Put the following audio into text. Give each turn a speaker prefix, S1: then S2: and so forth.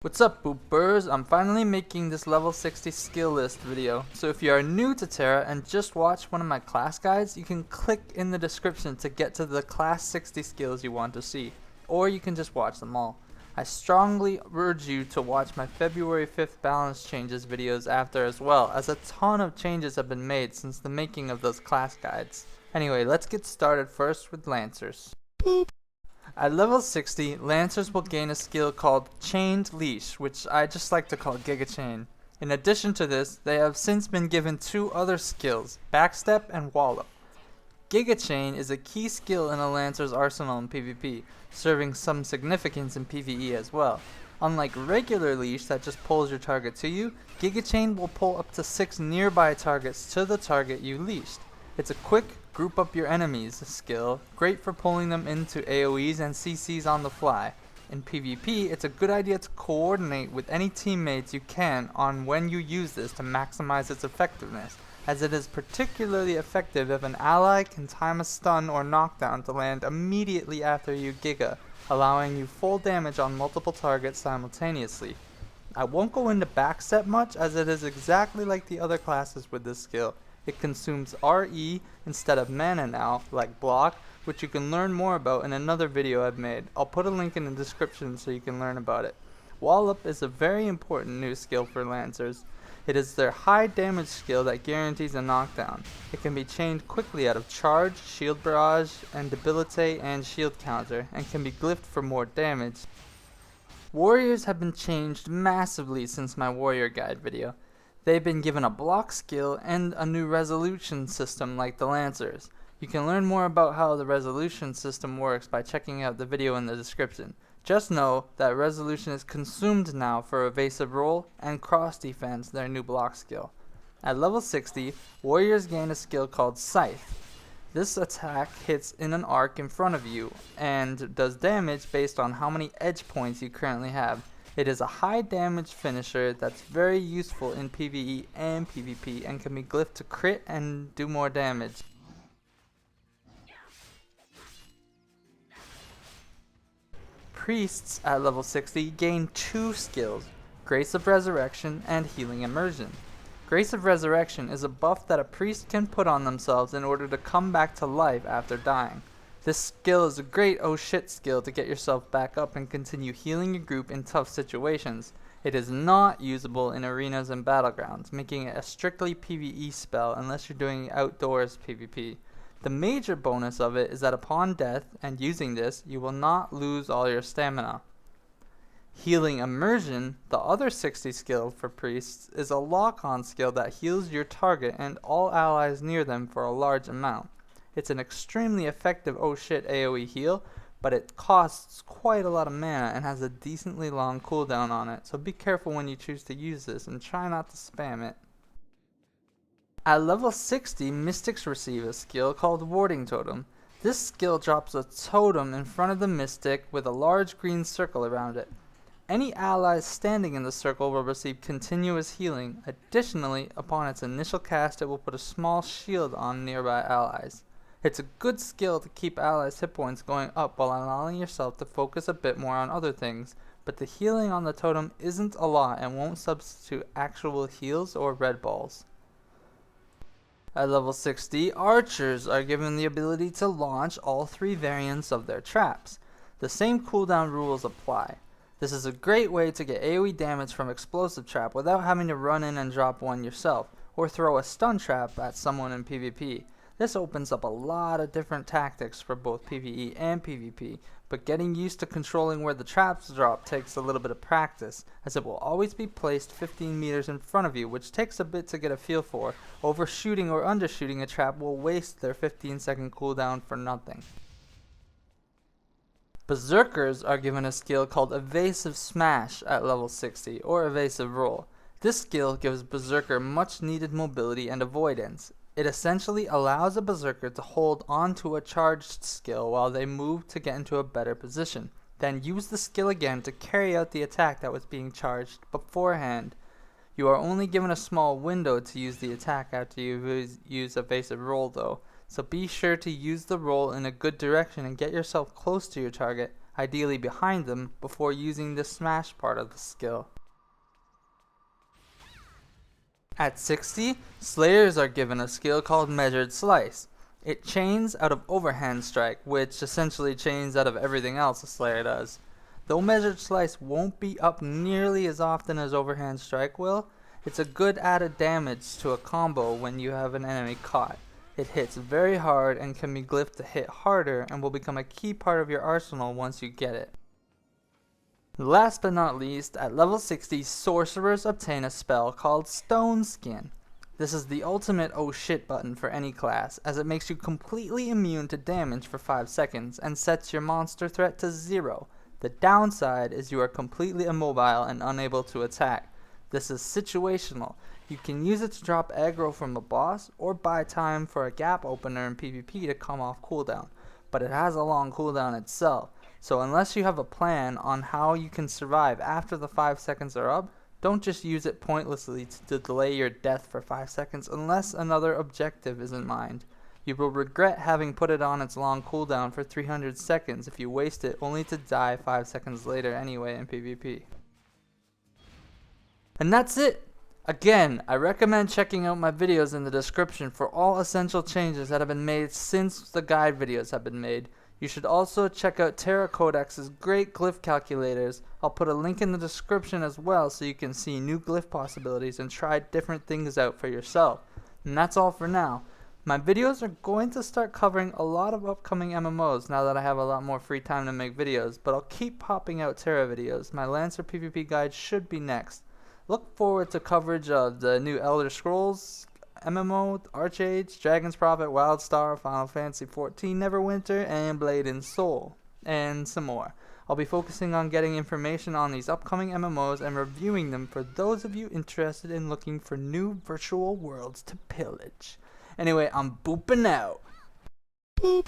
S1: What's up, boopers? I'm finally making this level 60 skill list video. So if you are new to Tera and just watched one of my class guides, you can click in the description to get to the class 60 skills you want to see. Or you can just watch them all. I strongly urge you to watch my February 5th balance changes videos after as well, as a ton of changes have been made since the making of those class guides. Anyway, let's get started first with Lancers. Boop. At level 60, Lancers will gain a skill called Chained Leash, which I just like to call Giga Chain. In addition to this, they have since been given two other skills, Backstep and Wallop. Giga Chain is a key skill in a Lancer's arsenal in PvP, serving some significance in PvE as well. Unlike regular Leash that just pulls your target to you, Giga Chain will pull up to 6 nearby targets to the target you leashed. It's a quick, group up your enemies skill, great for pulling them into AoEs and CCs on the fly. In PvP, it's a good idea to coordinate with any teammates you can on when you use this to maximize its effectiveness, as it is particularly effective if an ally can time a stun or knockdown to land immediately after you Giga, allowing you full damage on multiple targets simultaneously. I won't go into Backstep much, as it is exactly like the other classes with this skill. It consumes RE instead of mana now, like block, which you can learn more about in another video I've made. I'll put a link in the description so you can learn about it. Wallop is a very important new skill for Lancers. It is their high damage skill that guarantees a knockdown. It can be chained quickly out of Charge, Shield Barrage, and Debilitate and Shield Counter, and can be glyphed for more damage. Warriors have been changed massively since my Warrior Guide video. They've been given a block skill and a new resolution system like the Lancers. You can learn more about how the resolution system works by checking out the video in the description. Just know that resolution is consumed now for evasive roll and cross defense, their new block skill. At level 60, warriors gain a skill called Scythe. This attack hits in an arc in front of you and does damage based on how many edge points you currently have. It is a high damage finisher that's very useful in PvE and PvP and can be glyphed to crit and do more damage. Priests at level 60 gain two skills, Grace of Resurrection and Healing Immersion. Grace of Resurrection is a buff that a priest can put on themselves in order to come back to life after dying. This skill is a great oh shit skill to get yourself back up and continue healing your group in tough situations. It is not usable in arenas and battlegrounds, making it a strictly PvE spell unless you're doing outdoors PvP. The major bonus of it is that upon death and using this, you will not lose all your stamina. Healing Immersion, the other 60 skill for priests, is a lock-on skill that heals your target and all allies near them for a large amount. It's an extremely effective oh shit AoE heal, but it costs quite a lot of mana and has a decently long cooldown on it, so be careful when you choose to use this and try not to spam it. At level 60, Mystics receive a skill called Warding Totem. This skill drops a totem in front of the Mystic with a large green circle around it. Any allies standing in the circle will receive continuous healing. Additionally, upon its initial cast, it will put a small shield on nearby allies. It's a good skill to keep allies' hit points going up while allowing yourself to focus a bit more on other things, but the healing on the totem isn't a lot and won't substitute actual heals or red balls. At level 60, archers are given the ability to launch all three variants of their traps. The same cooldown rules apply. This is a great way to get AoE damage from explosive trap without having to run in and drop one yourself, or throw a stun trap at someone in PvP. This opens up a lot of different tactics for both PvE and PvP, but getting used to controlling where the traps drop takes a little bit of practice, as it will always be placed 15 meters in front of you, which takes a bit to get a feel for. Overshooting or undershooting a trap will waste their 15-second cooldown for nothing. Berserkers are given a skill called Evasive Smash at level 60, or Evasive Roll. This skill gives Berserker much needed mobility and avoidance. It essentially allows a Berserker to hold onto a charged skill while they move to get into a better position, then use the skill again to carry out the attack that was being charged beforehand. You are only given a small window to use the attack after you use Evasive Roll though, so be sure to use the roll in a good direction and get yourself close to your target. ideally behind them, before using the smash part of the skill. At 60, Slayers are given a skill called Measured Slice. It chains out of Overhand Strike, which essentially chains out of everything else a Slayer does. Though Measured Slice won't be up nearly as often as Overhand Strike will, it's a good added damage to a combo when you have an enemy caught. It hits very hard and can be glyphed to hit harder and will become a key part of your arsenal once you get it. Last but not least, at level 60, Sorcerers obtain a spell called Stone Skin. This is the ultimate oh shit button for any class, as it makes you completely immune to damage for 5 seconds and sets your monster threat to 0. The downside is you are completely immobile and unable to attack. This is situational. You can use it to drop aggro from a boss or buy time for a gap opener in PvP to come off cooldown, but it has a long cooldown itself. So unless you have a plan on how you can survive after the 5 seconds are up, don't just use it pointlessly to delay your death for 5 seconds unless another objective is in mind. You will regret having put it on its long cooldown for 300 seconds if you waste it only to die 5 seconds later anyway in PvP. And that's it! Again, I recommend checking out my videos in the description for all essential changes that have been made since the guide videos have been made. You should also check out Tera Codex's great glyph calculators. I'll put a link in the description as well so you can see new glyph possibilities and try different things out for yourself. And that's all for now. My videos are going to start covering a lot of upcoming MMOs now that I have a lot more free time to make videos, but I'll keep popping out Tera videos. My Lancer PvP guide should be next. Look forward to coverage of the new Elder Scrolls MMO, Archage, Dragon's Prophet, Wildstar, Final Fantasy XIV Neverwinter, and Blade and Soul, and some more. I'll be focusing on getting information on these upcoming MMOs and reviewing them for those of you interested in looking for new virtual worlds to pillage. Anyway, I'm booping out. Boop.